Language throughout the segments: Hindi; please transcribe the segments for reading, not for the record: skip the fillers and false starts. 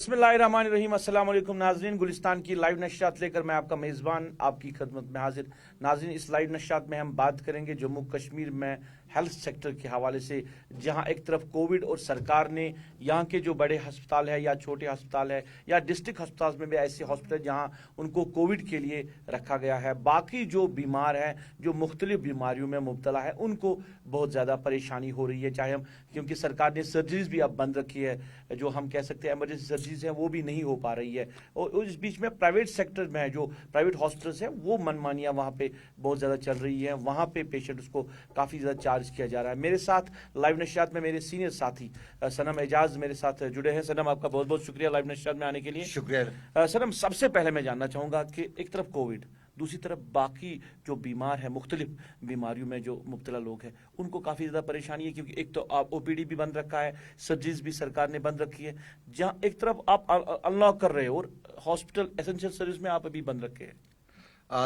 बिस्मिल्लाहिर्रहमानिर्रहीम। अस्सलाम वालेकुम नाज़रीन, गुलिस्तान की लाइव नशियात लेकर मैं आपका मेज़बान आपकी खिदमत में हाजिर। नाज़रीन, इस लाइव नशियात में हम बात करेंगे जम्मू कश्मीर में हेल्थ सेक्टर के हवाले से, जहां एक तरफ कोविड और सरकार ने यहां के जो बड़े अस्पताल है या छोटे अस्पताल है या डिस्ट्रिक्ट अस्पताल में भी ऐसे हॉस्पिटल जहां उनको कोविड के लिए रखा गया है, बाकी जो बीमार हैं जो मुख्तलिफ बीमारियों में मुब्तला है उनको बहुत ज़्यादा परेशानी हो रही है। चाहे हम, क्योंकि सरकार ने सर्जरीज भी अब बंद रखी है, जो हम कह सकते हैं एमरजेंसी सर्जरीज हैं वो भी नहीं हो पा रही है। और इस बीच में प्राइवेट सेक्टर में जो प्राइवेट हॉस्पिटल्स हैं वो मनमानियाँ वहाँ पे बहुत ज़्यादा चल रही हैं, वहाँ पे पेशेंट्स को काफ़ी ज़्यादा चार्ज किया जा रहा है। मेरे साथ लाइव नशियात में मेरे सीनियर साथी सनम एजाज मेरे साथ जुड़े हैं। सनम, आपका बहुत बहुत शुक्रिया लाइव नशियात में आने के लिए। शुक्रिया। सनम, सबसे पहले मैं जानना चाहूँगा कि एक तरफ कोविड, दूसरी तरफ बाकी जो बीमार है, मुख्तलिफ बीमारियों में जो मुब्तला लोग हैं उनको काफ़ी ज़्यादा परेशानी है, क्योंकि एक तो आप ओपीडी भी बंद रखा है, सर्जरीज भी सरकार ने बंद रखी है। जहाँ एक तरफ आप अनलॉक कर रहे हो और हॉस्पिटल एसेंशियल सर्विस में आप अभी बंद रखे हैं।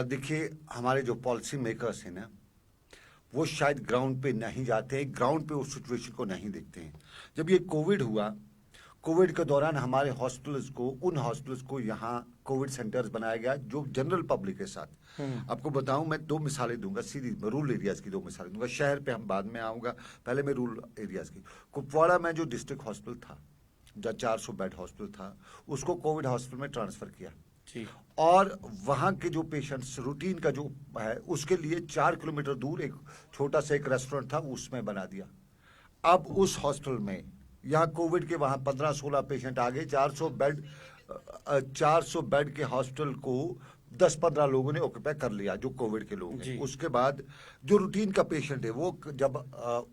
देखिए, हमारे जो पॉलिसी मेकर्स हैं ना, वो शायद ग्राउंड पे नहीं जाते हैं, ग्राउंड पे उस सिचुएशन को नहीं देखते हैं। जब ये कोविड हुआ, कोविड के दौरान हमारे हॉस्पिटल्स को, उन हॉस्पिटल्स को यहाँ कोविड सेंटर्स बनाया गया जो जनरल पब्लिक के साथ। आपको बताऊं, मैं दो मिसालें दूंगा, सीधी रूरल एरियाज की दो मिसालें दूंगा। शहर पे हम बाद में आऊंगा, पहले मैं रूरल एरियाज की। कुपवाड़ा में जो डिस्ट्रिक्ट हॉस्पिटल था, जहाँ 400 बेड हॉस्पिटल था, उसको कोविड हॉस्पिटल में ट्रांसफर किया और वहां के जो पेशेंट्स रूटीन का जो है उसके लिए 4 किलोमीटर दूर एक छोटा सा एक रेस्टोरेंट था, उसमें बना दिया। अब उस हॉस्पिटल में यहाँ कोविड के वहां 15-16 पेशेंट आ गए। 400 बेड के हॉस्पिटल को 10-15 लोगों ने ऑक्यूपाई कर लिया, जो कोविड के लोग हैं। उसके बाद जो रूटीन का पेशेंट है वो जब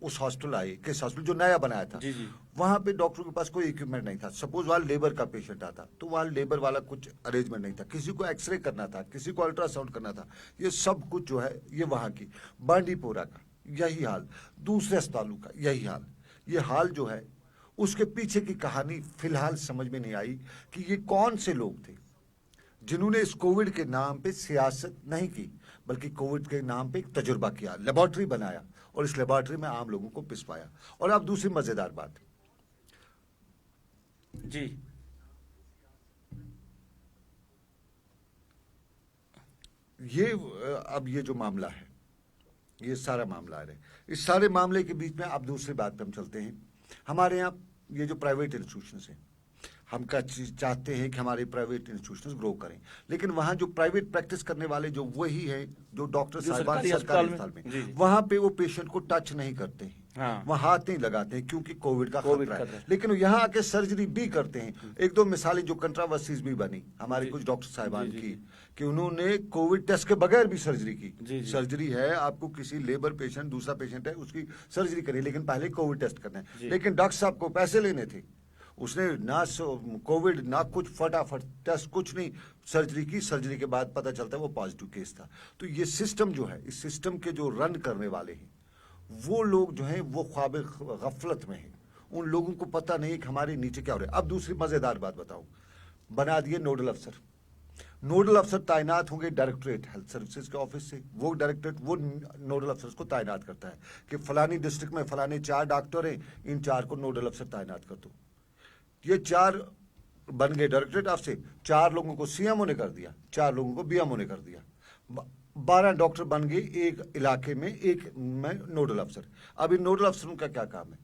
उस हॉस्पिटल आए, किस हॉस्पिटल जो नया बनाया था, वहां पे डॉक्टर के पास कोई इक्विपमेंट नहीं था। सपोज वहां लेबर का पेशेंट आता तो वहां लेबर वाला कुछ अरेंजमेंट नहीं था, किसी को एक्सरे करना था, किसी को अल्ट्रासाउंड करना था, ये सब कुछ जो है ये वहां की। बांडीपोरा का यही हाल, दूसरे अस्पतालों का यही हाल। ये हाल जो है उसके पीछे की कहानी फिलहाल समझ में नहीं आई कि ये कौन से लोग थे जिन्होंने इस कोविड के नाम पे सियासत नहीं की, बल्कि कोविड के नाम पे एक तजुर्बा किया, लेबोरेटरी बनाया और इस लेबोरेटरी में आम लोगों को पिसवाया। और अब दूसरी मजेदार बात जी, ये अब ये जो मामला है, ये सारा मामला है, इस सारे मामले के बीच में अब दूसरी बात पे हम चलते हैं। हमारे यहाँ ये जो प्राइवेट इंस्टीट्यूशंस हैं, हम क्या चाहते हैं कि हमारे प्राइवेट इंस्टीट्यूशंस ग्रो करें, लेकिन वहाँ जो प्राइवेट प्रैक्टिस करने वाले जो वही है जो डॉक्टर साहिबान सरकारी अस्पताल में, वहाँ पे वो पेशेंट को टच नहीं करते हैं, वहाँ हाथ नहीं लगाते हैं क्योंकि कोविड का खतरा है। लेकिन यहाँ आके सर्जरी भी करते हैं। एक दो मिसालें जो कंट्रावर्सीज भी बनी हमारे कुछ डॉक्टर साहिबान की, कि उन्होंने कोविड टेस्ट के बगैर भी सर्जरी की। सर्जरी है, आपको किसी लेबर पेशेंट, दूसरा पेशेंट है, उसकी सर्जरी करिए, लेकिन पहले कोविड टेस्ट करना है। लेकिन डॉक्टर साहब को पैसे लेने थे, उसने ना कोविड ना कुछ, फटाफट टेस्ट, कुछ नहीं, सर्जरी की। सर्जरी के बाद पता चलता है वो पॉजिटिव केस था। तो ये सिस्टम जो है, इस सिस्टम के जो रन करने वाले हैं वो लोग जो हैं वो ख्वाब गफलत में हैं। उन लोगों को पता नहीं कि हमारे नीचे क्या हो रहा है। अब दूसरी मजेदार बात बताऊं, बना दिए नोडल अफसर। नोडल अफसर तायनात होंगे डायरेक्टरेट हेल्थ सर्विसेज के ऑफिस से। वो डायरेक्टरेट वो नोडल अफसर को तायनात करता है कि फलानी डिस्ट्रिक्ट में फलाने 4 डॉक्टर हैं, इन 4 को नोडल अफसर तायनात कर दो। ये 4 बन गए डायरेक्टरेट ऑफ से, 4 लोगों को सीएमओ ने कर दिया, 4 लोगों को बीएमओ ने कर दिया, 12 डॉक्टर बन गए एक इलाके में, एक में नोडल अफसर। अब इन नोडल अफसरों का क्या काम है?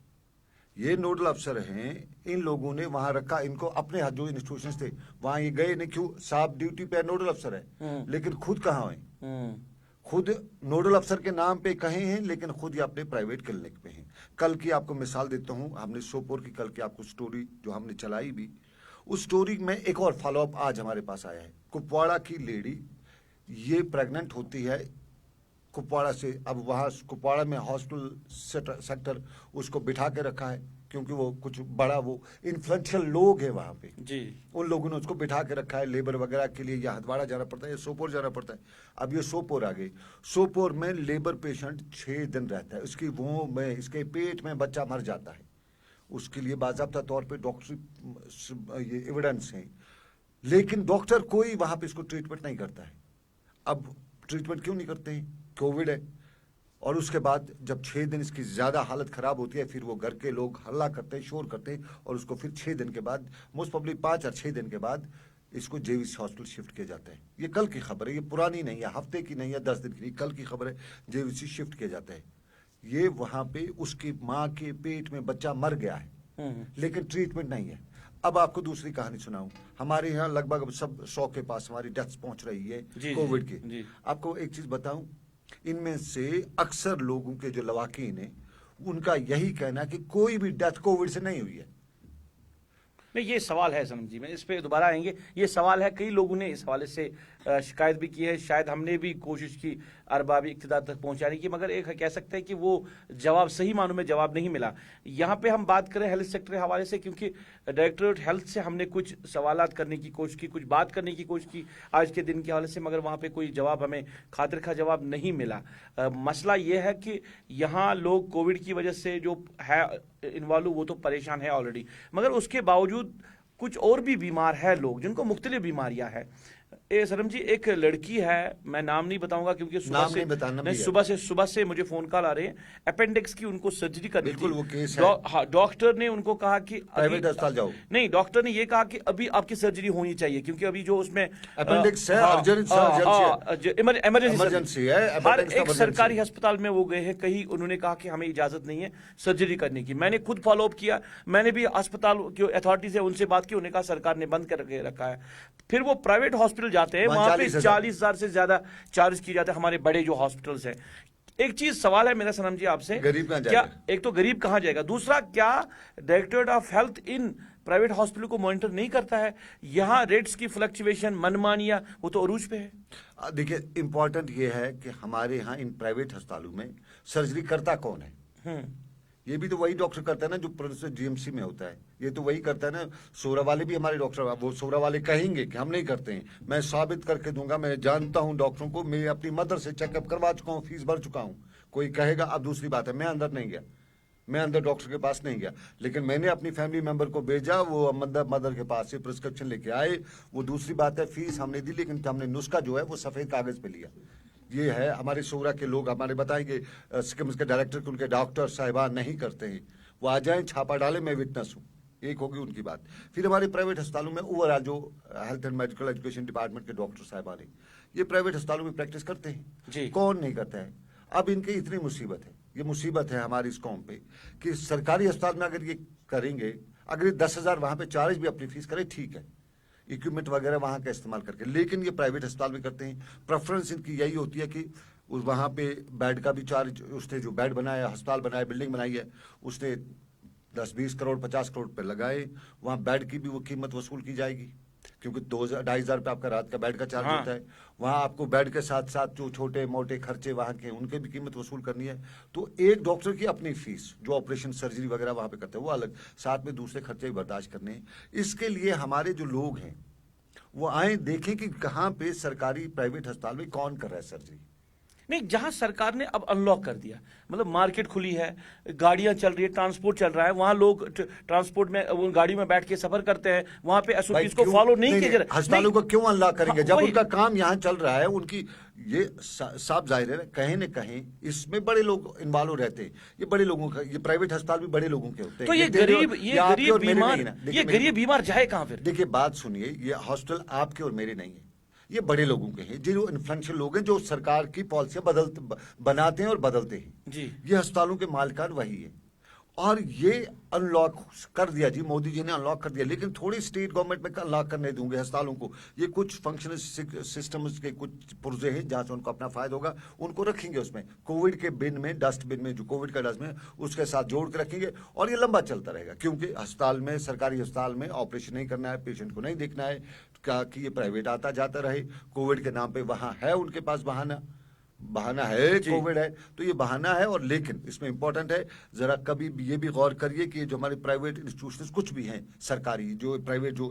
ये नोडल अफसर हैं, इन लोगों ने वहां रखा, इनको अपने जो इंस्टीट्यूशंस थे वहां ये गए नहीं। क्यों? साहब ड्यूटी पे नोडल अफसर है, लेकिन खुद कहाँ है? खुद नोडल अफसर के नाम पे कहे हैं, लेकिन खुद ये अपने प्राइवेट क्लिनिक पे हैं। कल की आपको मिसाल देता हूं, हमने सोपोर की कल की आपको स्टोरी जो हमने चलाई भी, उस स्टोरी में एक और फॉलोअप आज हमारे पास आया है। कुपवाड़ा की लेडी ये प्रेग्नेंट होती है कुपवाड़ा से। अब वहाँ कुपवाड़ा में हॉस्पिटल सेक्टर उसको बिठा के रखा है, क्योंकि वो कुछ बड़ा वो इन्फ्लुएंशियल लोग हैं वहाँ पे जी, उन लोगों ने उसको बिठा के रखा है लेबर वगैरह के लिए। या हथवाड़ा जाना पड़ता है या सोपोर जाना पड़ता है। अब ये सोपोर आ गई। सोपोर में लेबर पेशेंट 6 दिन रहता है, उसकी वो में इसके पेट में बच्चा मर जाता है, उसके लिए बाज़ाब्ता तौर पर डॉक्टर ये एविडेंस है, लेकिन डॉक्टर कोई वहाँ पे इसको ट्रीटमेंट नहीं करता है। अब ट्रीटमेंट क्यों नहीं करते हैं? कोविड है, और उसके बाद जब 6 दिन इसकी ज़्यादा हालत ख़राब होती है, फिर वो घर के लोग हल्ला करते हैं, शोर करते हैं, और उसको फिर 6 दिन के बाद, मोस्ट प्रॉब्ली 5 और 6 दिन के बाद इसको जेवीसी हॉस्पिटल शिफ्ट किया जाता है। ये कल की खबर है, ये पुरानी नहीं है, हफ्ते की नहीं है, 10 दिन की नहीं, कल की खबर है। जेवीसी शिफ्ट किया जाता है। ये वहाँ पे उसकी माँ के पेट में बच्चा मर गया है, लेकिन ट्रीटमेंट नहीं है। अब आपको दूसरी कहानी सुनाऊं। हमारे यहाँ लगभग सब 100 के पास हमारी डेथ्स पहुंच रही है कोविड की। आपको एक चीज बताऊं, इनमें से अक्सर लोगों के जो लवाकिन है, उनका यही कहना है कि कोई भी डेथ कोविड से नहीं हुई है। नहीं, ये सवाल है सनम जी, मैं इस पे दोबारा आएंगे। ये सवाल है, कई लोगों ने इस हवाले से शिकायत भी की है, शायद हमने भी कोशिश की अरबाबी इक्तिदार तक पहुंचाने की, मगर एक कह सकते हैं कि वो जवाब सही मानों में जवाब नहीं मिला। यहाँ पे हम बात करें हेल्थ सेक्टर के हवाले से, क्योंकि डायरेक्टरेट हेल्थ से हमने कुछ सवालात करने की कोशिश की, कुछ बात करने की कोशिश की आज के दिन के हवाले से, मगर वहाँ पे कोई जवाब हमें खातिर खा जवाब नहीं मिला। मसला ये है कि यहाँ लोग कोविड की वजह से जो है इन्वॉल्व, वो तो परेशान है ऑलरेडी, मगर उसके बावजूद कुछ और भी बीमार है लोग जिनको मुख्तलिफ बीमारियां हैं। सरम जी, एक लड़की है, मैं नाम नहीं बताऊंगा क्योंकि सुबह से मुझे फोन कॉल आ रहे हैं, अपेंडिक्स की उनको सर्जरी करनी थी। वो केस है। हाँ, डॉक्टर ने उनको कहा कि प्राइवेट अस्पताल जाओ। नहीं, डॉक्टर ने ये कहा कि अभी आपकी सर्जरी होनी चाहिए, क्योंकि अभी जो उसमें अपेंडिक्स है, इमरजेंसी है। हर एक सरकारी अस्पताल में वो गए हैं, कहीं उन्होंने कहा कि हमें इजाजत नहीं है सर्जरी करने की। मैंने खुद फॉलोअप किया, मैंने भी अस्पताल की अथॉरिटी से उनसे बात की, उन्होंने कहा सरकार ने बंद करके रखा है। फिर वो प्राइवेट हॉस्पिटल जाते हैं, वहां पे 40,000 से ज्यादा चार्ज किए जाते हैं, हमारे बड़े जो हॉस्पिटल्स हैं। एक चीज सवाल है मेरा सनम जी आपसे, गरीब कहां क्या जाएगा? एक तो गरीब कहां जाएगा, दूसरा क्या directorate of health in private hospital को मॉनिटर नहीं करता है? यहां रेट्स की फ्लक्चुएशन, मनमानिया, वो तो अरूज पे है। देखिए, इंपॉर्टेंट ये है कि हमारे यहाँ इन प्राइवेट अस्पतालों में सर्जरी करता कौन है? ये भी तो वही डॉक्टर करता है ना जो प्रोफेसर जीएमसी में होता है। ये तो वही करता है ना। सोरा वाले भी हमारे डॉक्टर, वो सोरा वाले कहेंगे कि हम नहीं करते हैं, मैं साबित करके दूंगा, मैं जानता हूं डॉक्टरों को, मैं अपनी मदर से चेकअप करवा चुका हूं, फीस भर चुका हूं। कोई कहेगा, अब दूसरी बात है, मैं अंदर नहीं गया, मैं अंदर डॉक्टर के पास नहीं गया, लेकिन मैंने अपनी फैमिली मेंबर को भेजा, वो मदर के पास से प्रिस्क्रिप्शन लेके आए। वो दूसरी बात है, फीस हमने दी, लेकिन हमने नुस्खा जो है वो सफेद कागज पे लिया। ये है, हमारे सोरा के लोग हमारे बताएंगे, सिकम्स के डायरेक्टर के उनके डॉक्टर साहिबान नहीं करते हैं, वो आ जाएं, छापा डालें, मैं विटनेस हूँ। एक होगी उनकी बात। फिर हमारे प्राइवेट अस्पतालों में ओवरऑल जो health and medical education department के डॉक्टर साहिबान हैं, ये प्राइवेट अस्पतालों में प्रैक्टिस करते हैं। कौन नहीं करता है? अब इनकी इतनी मुसीबत है, ये मुसीबत है हमारी इस कौम पे, कि सरकारी अस्पताल में अगर ये करेंगे, अगर 10,000 वहां पे चार्ज भी अपनी फीस करें, ठीक है, इक्विपमेंट वगैरह वहां का इस्तेमाल करके, लेकिन ये प्राइवेट अस्पताल में करते हैं। प्रेफरेंस इनकी यही होती है कि उस वहां पे बेड का भी चार्ज, उसने जो बेड बनाया, अस्पताल बनाया, बिल्डिंग बनाई है, उसने 10-20 करोड़ 50 करोड़ पे लगाए, वहां बेड की भी वो कीमत वसूल की जाएगी, क्योंकि 2,000-2,500 रुपये आपका रात का बेड का चार्ज होता है। वहां आपको बेड के साथ साथ जो छोटे मोटे खर्चे वहां के, उनके भी कीमत वसूल करनी है। तो एक डॉक्टर की अपनी फीस, जो ऑपरेशन सर्जरी वगैरह वहां पे करते हैं, वो अलग, साथ में दूसरे खर्चे भी बर्दाश्त करने हैं। इसके लिए हमारे जो लोग हैं वो आए, देखें कि कहाँ पे सरकारी प्राइवेट अस्पताल में कौन कर रहा है सर्जरी। नहीं, जहां सरकार ने अब अनलॉक कर दिया, मतलब मार्केट खुली है, गाड़ियां चल रही है, ट्रांसपोर्ट चल रहा है, वहां लोग ट्रांसपोर्ट में, वो गाड़ी में बैठ के सफर करते हैं, वहां पे एसओपीज को फॉलो नहीं किया जा रहा। अस्पतालों को क्यों अनलॉक करेंगे जब उनका काम यहाँ चल रहा है? उनकी ये साफ जाहिर है, कहीं न कहीं इसमें बड़े लोग इन्वॉल्व रहते हैं। ये बड़े लोगों का, ये प्राइवेट अस्पताल भी बड़े लोगों के होते हैं। तो ये गरीब बीमार जाए कहां फिर? देखिए, बात सुनिए, ये हॉस्पिटल आपके और मेरे नहीं है, ये बड़े लोगों के हैं, जो इन्फ्लुएंशियल लोग हैं, जो सरकार की पॉलिसियां बनाते हैं और बदलते हैं जी। ये अस्पतालों के मालिकान वही है। और ये अनलॉक कर दिया जी, मोदी जी ने अनलॉक कर दिया, लेकिन थोड़ी स्टेट गवर्नमेंट में अनलॉक करने दूंगे अस्पतालों को। ये कुछ फंक्शनल सिस्टम्स के कुछ पुर्जे हैं जहां से उनको अपना फायदा होगा, उनको रखेंगे उसमें, कोविड के बिन में, डस्टबिन में, जो कोविड का डस्ट में, उसके साथ जोड़ के रखेंगे, और ये लंबा चलता रहेगा। क्योंकि अस्पताल में, सरकारी अस्पताल में ऑपरेशन नहीं करना है, पेशेंट को नहीं देखना है, क्या कि ये प्राइवेट आता जाता रहे, कोविड के नाम पे वहां है उनके पास बहाना है, कोविड है तो ये बहाना है। और लेकिन इसमें इंपॉर्टेंट है, जरा कभी ये भी गौर करिए कि जो हमारे प्राइवेट इंस्टीट्यूशंस कुछ भी हैं, सरकारी जो प्राइवेट जो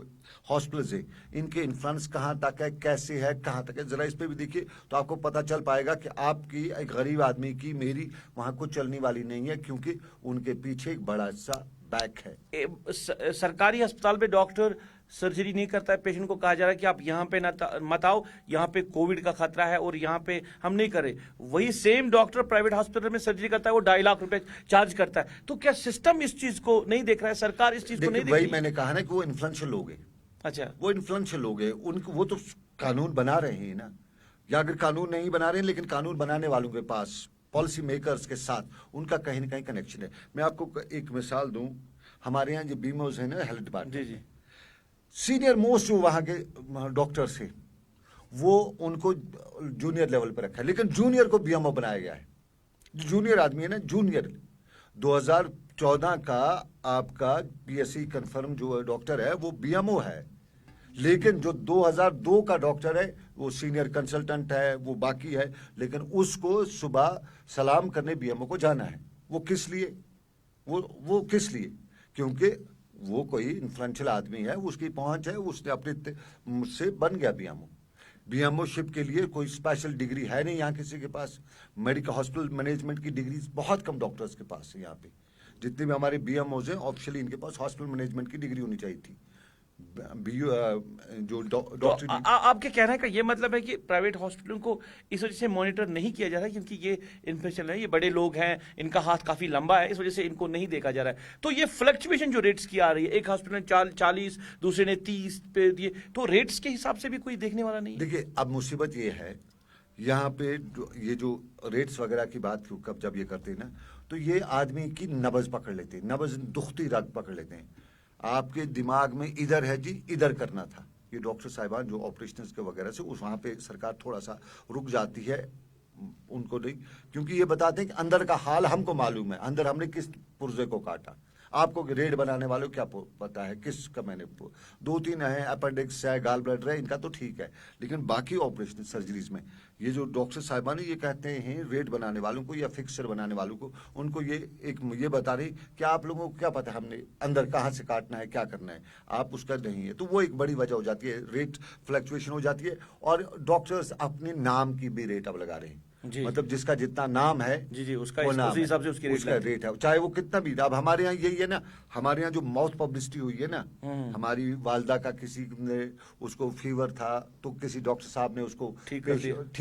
हॉस्पिटल्स है, इनके इन्फ्लुएंस कहाँ तक है, कैसे है, कहाँ तक है, जरा इस पे भी देखिए, तो आपको पता चल पाएगा कि आपकी, एक गरीब आदमी की, मेरी वहां कुछ चलने वाली नहीं है, क्योंकि उनके पीछे एक बड़ा सा बैक है। सरकारी अस्पताल में डॉक्टर सर्जरी नहीं करता है, पेशेंट को कहा जा रहा है कि आप यहाँ पे मत आओ, यहाँ पे कोविड का खतरा है और यहाँ पे हम नहीं कर रहे। वही सेम डॉक्टर प्राइवेट हॉस्पिटल में सर्जरी करता है, वो 2.5 लाख रुपए चार्ज करता है। तो क्या सिस्टम इस चीज को नहीं देख रहा है, सरकार इस चीज को नहीं देख वही रही? मैंने कहा ना कि वो इन्फ्लुएंशियल लोग हैं। अच्छा, वो इन्फ्लुएंशियल लोग हैं, उनको वो तो कानून बना रहे हैं ना, या अगर कानून नहीं बना रहे हैं लेकिन कानून बनाने वालों के पास, पॉलिसी मेकर्स के साथ उनका कहीं ना कहीं कनेक्शन है। मैं आपको एक मिसाल दूं, हमारे यहाँ जो बीमोज है ना हेल्थ डिपार्टमेंट, जी जी, सीनियर मोस्ट जो वहाँ के डॉक्टर्स हैं वो उनको जूनियर लेवल पर रखा है, लेकिन जूनियर को बीएमओ बनाया गया है। जूनियर आदमी है ना, जूनियर 2014 का आपका पीएससी कंफर्म जो डॉक्टर है वो बीएमओ है, लेकिन जो 2002 का डॉक्टर है वो सीनियर कंसल्टेंट है, वो बाकी है, लेकिन उसको सुबह सलाम करने बीएमओ को जाना है। वो किस लिए? वो किस लिए? क्योंकि वो कोई इन्फ्लुएंशियल आदमी है, उसकी पहुंच है, उसने अपने मुझसे बन गया बीएमओ। बीएमओशिप के लिए कोई स्पेशल डिग्री है नहीं यहाँ किसी के पास। मेडिकल हॉस्पिटल मैनेजमेंट की डिग्री बहुत कम डॉक्टर्स के पास है यहाँ पे। जितने भी हमारे बीएमओज हैं ऑफिशियली इनके पास हॉस्पिटल मैनेजमेंट की डिग्री होनी चाहिए थी। जो डॉक्टर आपके कहने का ये मतलब है कि प्राइवेट हॉस्पिटलों को इस वजह से मॉनिटर नहीं किया जा रहा है क्योंकि ये इन्फेक्शन है, ये बड़े लोग हैं, इनका हाथ काफी लंबा है, इस वजह से इनको नहीं देखा जा रहा है। तो ये फ्लक्चुएशन जो रेट्स की आ रही है, एक हॉस्पिटल ने 40, दूसरे ने 30 पे दिए, तो रेट्स के हिसाब से भी कोई देखने वाला नहीं है। देखिए अब मुसीबत ये है यहाँ पे, ये जो रेट्स वगैरह की बात कब जब ये करते हैं ना, तो ये आदमी की नब्ज पकड़ लेते हैं, नब्ज दुखती रग पकड़ लेते हैं। आपके दिमाग में इधर है जी, इधर करना था। ये डॉक्टर साहिबान जो ऑपरेशंस के वगैरह से उस वहाँ पे सरकार थोड़ा सा रुक जाती है, उनको नहीं, क्योंकि ये बताते हैं कि अंदर का हाल हमको मालूम है, अंदर हमने किस पुर्जे को काटा। आपको रेड बनाने वालों को क्या पता है किसका? मैंने 2-3 है, अपेंडिक्स है, गाल ब्लैडर है, इनका तो ठीक है, लेकिन बाकी ऑपरेशन सर्जरीज में ये जो डॉक्टर साहिबान ये कहते हैं रेड बनाने वालों को या फिक्सर बनाने वालों को, उनको ये बता रही कि आप लोगों को क्या पता है हमने अंदर कहाँ से काटना है, क्या करना है, आप उसका नहीं है। तो वो एक बड़ी वजह हो जाती है, रेट फ्लक्चुएशन हो जाती है। और डॉक्टर्स अपने नाम की भी रेट अब लगा रहे हैं, मतलब जिसका जितना नाम है जी उसका उसी हिसाब से उसका रेट है, चाहे वो कितना भी। अब हमारे यहाँ यही है ना, हमारे यहाँ जो माउथ पब्लिसिटी हुई है ना, हमारी वालदा का किसी ने उसको फीवर था तो किसी डॉक्टर साहब ने उसको ठीक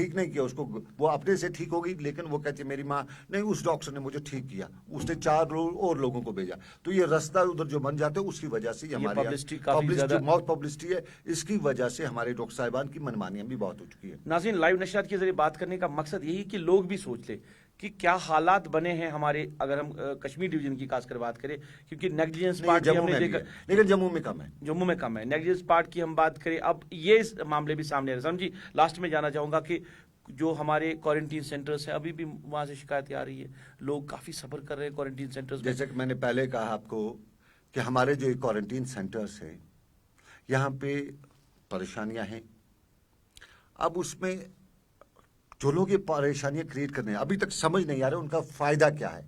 नहीं किया, उसको वो अपने से ठीक हो गई, लेकिन वो कहती मेरी माँ नहीं, उस डॉक्टर ने मुझे ठीक किया, उसने 4 और लोगों को भेजा। तो ये रास्ता उधर जो बन जाते हैं उसकी वजह से हमारे पब्लिसिटी, माउथ पब्लिसिटी है, इसकी वजह से हमारे डॉक्टर साहिबान की मनमानियां भी बहुत हो चुकी है। नाज़रीन, लाइव नशरियात के जरिए बात करने का मकसद यही कि लोग भी सोच ले कि क्या हालात बने हैं हमारे, अगर हम कश्मीर डिवीजन की खासकर बात करें, क्योंकि नेग्लिजेंस पार्ट हमने देखा, लेकिन जम्मू में कम है, जम्मू में कम है। नेग्लिजेंस पार्ट की हम बात करें, अब ये मामले भी सामने आ रहे हैं। जी लास्ट में जाना चाहूंगा कि जो हमारे क्वारंटीन सेंटर्स हैं, अभी भी वहां से शिकायतें आ रही है, लोग काफी सफर कर रहे हैं क्वारंटीन सेंटर्स में। जैसे कि मैंने पहले कहा आपको कि हमारे जो क्वारंटीन सेंटर्स है यहाँ पे परेशानियां हैं। अब उसमें जो लोग ये परेशानियां क्रिएट करने हैं, अभी तक समझ नहीं आ रहा उनका फायदा क्या है,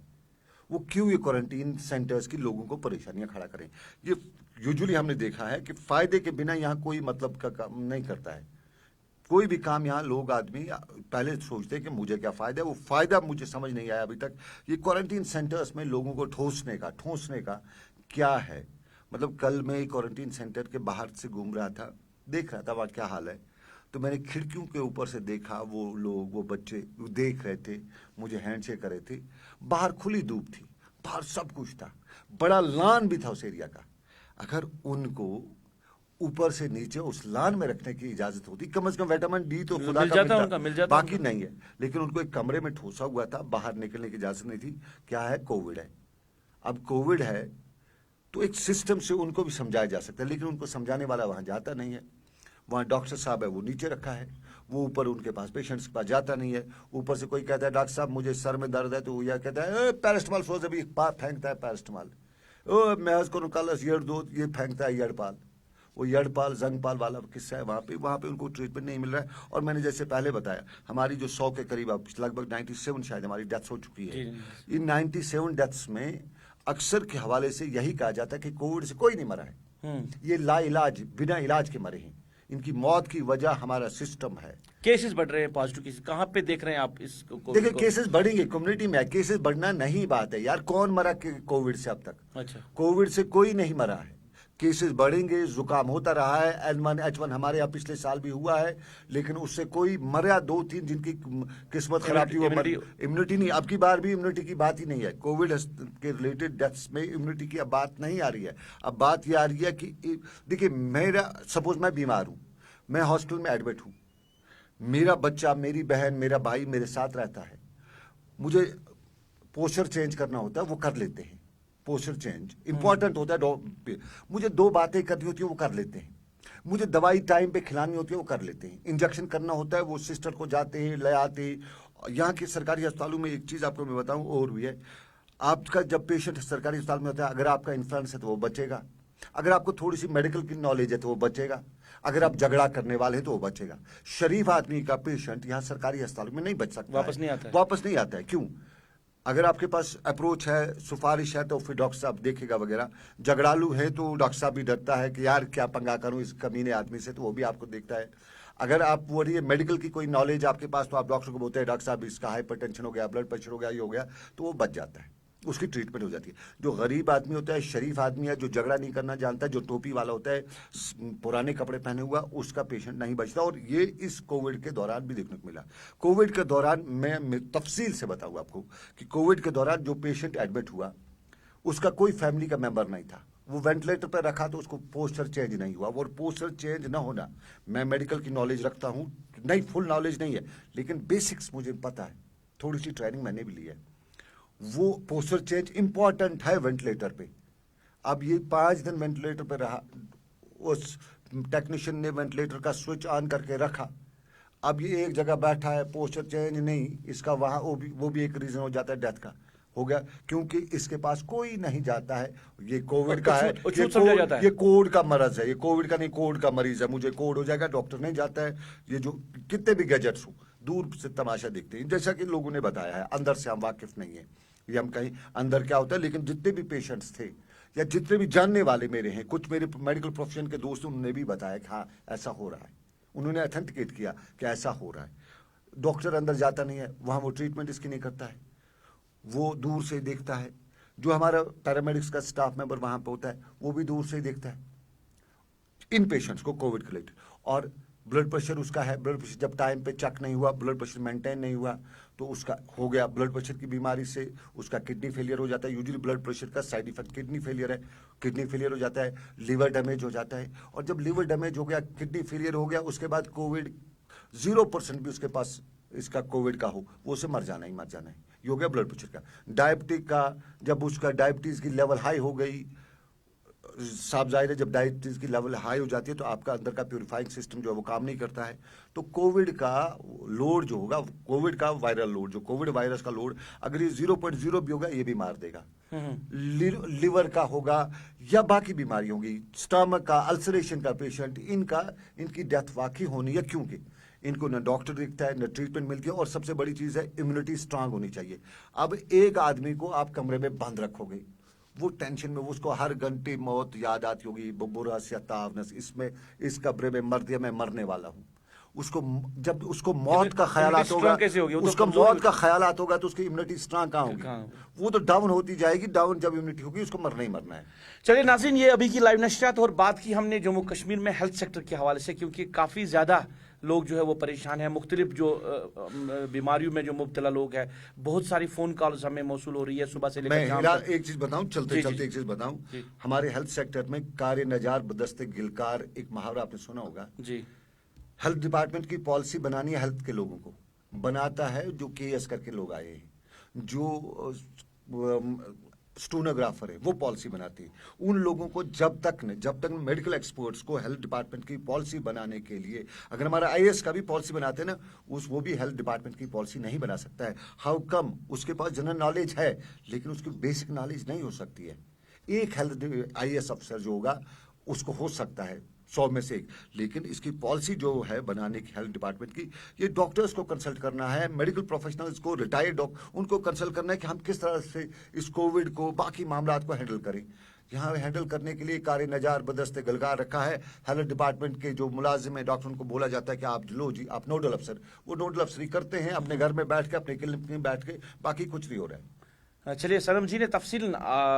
वो क्यों ये क्वारंटीन सेंटर्स की लोगों को परेशानियां खड़ा करें। ये यूजुअली हमने देखा है कि फायदे के बिना यहाँ कोई मतलब का काम नहीं करता है। कोई भी काम यहाँ लोग आदमी पहले सोचते हैं कि मुझे क्या फायदा है, वो फायदा मुझे समझ नहीं आया अभी तक। ये क्वारंटीन सेंटर्स में लोगों को ठोंसने का क्या है। मतलब कल मैं क्वारंटीन सेंटर के बाहर से घूम रहा था, देख रहा था वहाँ क्या हाल है, तो मैंने खिड़कियों के ऊपर से देखा, वो लोग, वो बच्चे देख रहे थे, मुझे हैंडशेक कर रहे थे। बाहर खुली धूप थी, बाहर सब कुछ था, बड़ा लान भी था उस एरिया का। अगर उनको ऊपर से नीचे उस लान में रखने की इजाजत होती, कम से कम विटामिन डी तो खुदा का मिल जाता, बाकी नहीं है, लेकिन उनको एक कमरे में ठोसा हुआ था, बाहर निकलने की इजाजत नहीं थी। क्या है? कोविड है। अब कोविड है तो एक सिस्टम से उनको भी समझाया जा सकता है, लेकिन उनको समझाने वाला वहां जाता नहीं है। वहाँ डॉक्टर साहब है वो नीचे रखा है, वो ऊपर उनके पास पेशेंट्स के पास जाता नहीं है। ऊपर से कोई कहता है डॉक्टर साहब मुझे सर में दर्द है, तो वो यह कहता है पैरास्टामॉल सोच, अभी फेंकता है पैरास्टामॉल, मैं उसको कल ये फेंकता है यड़पाल। वो यड़पाल जंगपाल वाला किस्सा है। वहाँ पे उनको ट्रीटमेंट नहीं मिल रहा है। और मैंने जैसे पहले बताया, हमारी जो 100 के करीब लगभग 97 शायद हमारी डेथ्स हो चुकी है। इन 97 डेथ्स में अक्सर के हवाले से यही कहा जाता है कि कोविड से कोई नहीं मरा है, ये लाइलाज बिना इलाज के मरे हैं। इनकी मौत की वजह हमारा सिस्टम है। केसेस बढ़ रहे हैं, पॉजिटिव केसेस कहाँ पे देख रहे हैं आप इसको? देखिए केसेस बढ़ेंगे, कम्युनिटी में केसेस बढ़ना नहीं बात है यार। कौन मरा कोविड से अब तक? अच्छा, कोविड से कोई नहीं मरा है। केसेस बढ़ेंगे, जुकाम होता रहा है, N1 H1 हमारे यहाँ पिछले साल भी हुआ है, लेकिन उससे कोई मरा 2-3 जिनकी किस्मत खराब थी वो इम्यूनिटी नहीं, अब की बार भी इम्यूनिटी की बात ही नहीं है। कोविड के रिलेटेड डेथ्स में इम्यूनिटी की अब बात नहीं आ रही है। अब बात ये आ रही है कि देखिए, मेरा सपोज मैं बीमार हूँ, मैं हॉस्पिटल में एडमिट हूँ, मेरा बच्चा, मेरी बहन, मेरा भाई मेरे साथ रहता है, मुझे पोस्चर चेंज करना होता है, वो कर लेते हैं। पोस्चर चेंज इंपॉर्टेंट होता है, मुझे 2 बातें करनी होती है, वो कर लेते हैं। मुझे दवाई टाइम पे खिलानी होती है, वो कर लेते हैं। इंजेक्शन करना होता है, वो सिस्टर को जाते हैं, ले आते हैं। यहाँ के सरकारी अस्पतालों में एक चीज़ आपको मैं बताऊँ और भी है, आपका जब पेशेंट सरकारी अस्पताल में होता है, अगर आपका इन्फ्लुएंस है तो वो बचेगा, अगर आपको थोड़ी सी मेडिकल की नॉलेज है तो वो बचेगा, अगर आप झगड़ा करने वाले हैं तो वो बचेगा। शरीफ आदमी का पेशेंट यहाँ सरकारी अस्पताल में नहीं बच सकता, वापस नहीं आता है। क्यों? अगर आपके पास अप्रोच है, सिफारिश है, तो फिर डॉक्टर साहब देखेगा वगैरह। झगड़ालू है तो डॉक्टर साहब भी डरता है कि यार क्या पंगा करूं इस कमीने आदमी से, तो वो भी आपको देखता है। अगर आप वो मेडिकल की कोई नॉलेज आपके पास, तो आप डॉक्टर को बोलते हैं डॉक्टर साहब इसका हाइपरटेंशन हो गया, ब्लड प्रेशर हो गया, ये हो गया, तो वो बच जाता है, उसकी ट्रीटमेंट हो जाती है। जो गरीब आदमी होता है, शरीफ आदमी है, जो झगड़ा नहीं करना जानता है, जो टोपी वाला होता है, पुराने कपड़े पहने हुआ, उसका पेशेंट नहीं बचता। और ये इस कोविड के दौरान भी देखने को मिला। कोविड के दौरान मैं तफसील से बताऊँ आपको कि कोविड के दौरान जो पेशेंट एडमिट हुआ, उसका कोई फैमिली का मेंबर नहीं था, वो वेंटिलेटर पर रखा तो उसको पोस्चर चेंज नहीं हुआ। और पोस्चर चेंज ना होना, मैं मेडिकल की नॉलेज रखता हूँ, नहीं फुल नॉलेज नहीं है, लेकिन बेसिक्स मुझे पता है, थोड़ी सी ट्रेनिंग मैंने भी ली है। वो पोस्चर चेंज इंपॉर्टेंट है वेंटिलेटर पे। अब ये 5 दिन वेंटिलेटर पे रहा, उस टेक्नीशियन ने वेंटिलेटर का स्विच ऑन करके रखा, अब ये एक जगह बैठा है, पोस्चर चेंज नहीं, इसका वहाँ वो भी एक रीजन हो जाता है डेथ का, हो गया, क्योंकि इसके पास कोई नहीं जाता है। ये कोविड का है, ये कोविड का मरज है, ये कोविड का नहीं, कोविड का मरीज है, मुझे कोविड हो जाएगा, डॉक्टर नहीं जाता है। ये जो कितने भी गैजेट्स हो, दूर से तमाशा देखते हैं, जैसा कि लोगों ने बताया है, अंदर से हम वाकिफ नहीं है, ये हम कहीं अंदर क्या होता है। लेकिन जितने भी पेशेंट्स थे या जितने भी जानने वाले मेरे हैं, कुछ मेरे मेडिकल प्रोफेशन के दोस्त, उन्होंने भी बताया कि हाँ ऐसा हो रहा है, उन्होंने ऑथेंटिकेट किया कि ऐसा हो रहा है। डॉक्टर अंदर जाता नहीं है, वहाँ वो ट्रीटमेंट इसकी नहीं करता है, वो दूर से देखता है। जो हमारा पैरामेडिक्स का स्टाफ मेंबर वहाँ पे होता है, वो भी दूर से ही देखता है इन पेशेंट्स को कोविड के रिलेटेड। और ब्लड प्रेशर उसका है, ब्लड प्रेशर जब टाइम पे चेक नहीं हुआ, ब्लड प्रेशर मेंटेन नहीं हुआ, तो उसका हो गया, ब्लड प्रेशर की बीमारी से उसका किडनी फेलियर हो जाता है। यूजुअली ब्लड प्रेशर का साइड इफेक्ट किडनी फेलियर है, किडनी फेलियर हो जाता है, लिवर डैमेज हो जाता है। और जब लिवर डैमेज हो गया, किडनी फेलियर हो गया, उसके बाद कोविड 0% भी उसके पास इसका कोविड का हो, वो उसे मर जाना ही मर जाना है। ये हो गया ब्लड प्रेशर का। डायबिटिक का, जब उसका डायबिटीज की लेवल हाई हो गई, साफ जाहिर है जब डायबिटीज की लेवल हाई हो जाती है तो आपका अंदर का प्यूरिफाइंग सिस्टम जो है वो काम नहीं करता है, तो कोविड का लोड जो होगा, कोविड का वायरल लोड, जो कोविड वायरस का लोड अगर ये 0.0 भी होगा, ये भी मार देगा। लिवर का होगा या बाकी बीमारी होगी, स्टमक का, अल्सरेशन का पेशेंट, इनकी डेथ वाकई होनी है, क्योंकि इनको न डॉक्टर दिखता है, न ट्रीटमेंट मिलती है, और सबसे बड़ी चीज है इम्यूनिटी स्ट्रांग होनी चाहिए। अब एक आदमी को आप कमरे में बंद रखोगे, वो टेंशन में, उसको हर घंटे मौत याद आती होगी, बुरास या तावनस, इसमें इस कब्रे में मर दिया, मैं मरने वाला हूँ। उसको जब उसको मौत का ख्यालात होगा, उसका मौत का ख्यालात होगा, तो उसकी इम्यूनिटी स्ट्रांग कहाँ होगी? वो तो डाउन होती जाएगी। डाउन जब इम्यूनिटी होगी, उसको मरना ही मरना है। चलिए नाज़रीन, ये अभी की लाइव नशरियात, और बात की हमने जम्मू कश्मीर में हेल्थ सेक्टर के हवाले से, क्योंकि काफ़ी ज़्यादा लोग जो है वो परेशान हैं, मुख्तलिफ जो बीमारियों में जो मुब्तला लोग हैं, बहुत सारी फ़ोन कॉल्स हमें मौसूल हो रही है सुबह से लेकर शाम तक। एक चीज़ बताऊं, चलते चलते एक चीज़ बताऊं, हमारे हेल्थ सेक्टर में कार्य नजार बदस्ते गिलकार, एक मुहावरा आपने सुना होगा जी। हेल्थ डिपार्टमेंट की पॉलिसी बनानी है, हेल्थ के लोगों को बनाता है जो केएस करके लोग आए हैं, जो स्टोनोग्राफर है, वो पॉलिसी बनाती है। उन लोगों को जब तक मेडिकल एक्सपर्ट्स को हेल्थ डिपार्टमेंट की पॉलिसी बनाने के लिए, अगर हमारा आईएएस का भी पॉलिसी बनाते हैं ना, वो भी हेल्थ डिपार्टमेंट की पॉलिसी नहीं बना सकता है। How come? उसके पास जनरल नॉलेज है, लेकिन उसकी बेसिक नॉलेज नहीं हो सकती है। एक हेल्थ आईएएस अफसर जो होगा, उसको हो सकता है 100 में से 1, लेकिन इसकी पॉलिसी जो है बनाने की हेल्थ डिपार्टमेंट की, ये डॉक्टर्स को कंसल्ट करना है, मेडिकल प्रोफेशनल्स को, रिटायर्ड उनको कंसल्ट करना है कि हम किस तरह से इस कोविड को, बाकी मामलात को हैंडल करें। यहाँ हैंडल करने के लिए कार्य नजार बदस्ते गलगार रखा है। हेल्थ डिपार्टमेंट के जो मुलाजिम है, डॉक्टर, उनको बोला जाता है कि आप लो जी, आप नोडल अफसर, वो नोडल अफसरी करते हैं अपने घर में बैठ के, अपने क्लिनिक में बैठ के, बाकी कुछ नहीं हो रहा है। चलिए, सनम जी ने तफसील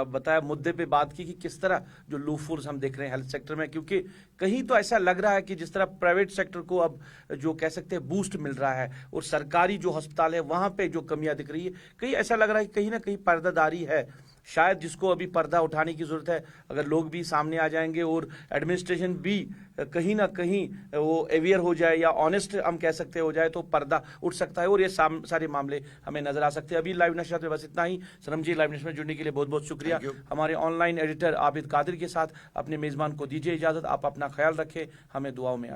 बताया, मुद्दे पे बात की कि किस तरह जो लूफुल्स हम देख रहे हैं हेल्थ सेक्टर में, क्योंकि कहीं तो ऐसा लग रहा है कि जिस तरह प्राइवेट सेक्टर को अब जो कह सकते हैं बूस्ट मिल रहा है और सरकारी जो अस्पताल है वहां पे जो कमियां दिख रही है, कहीं ऐसा लग रहा है कि कहीं ना कहीं पर्दादारी है, शायद जिसको अभी पर्दा उठाने की जरूरत है। अगर लोग भी सामने आ जाएंगे और एडमिनिस्ट्रेशन भी कहीं ना कहीं वो अवेयर हो जाए या ऑनेस्ट हम कह सकते हो जाए, तो पर्दा उठ सकता है और ये सारे मामले हमें नजर आ सकते हैं। अभी लाइव नशरियात में बस इतना ही। सनम जी, लाइव नशर में जुड़ने के लिए बहुत बहुत शुक्रिया। हमारे ऑनलाइन एडिटर आबिद कादिर के साथ अपने मेजबान को दीजिए इजाजत। आप अपना ख्याल रखें, हमें दुआओं में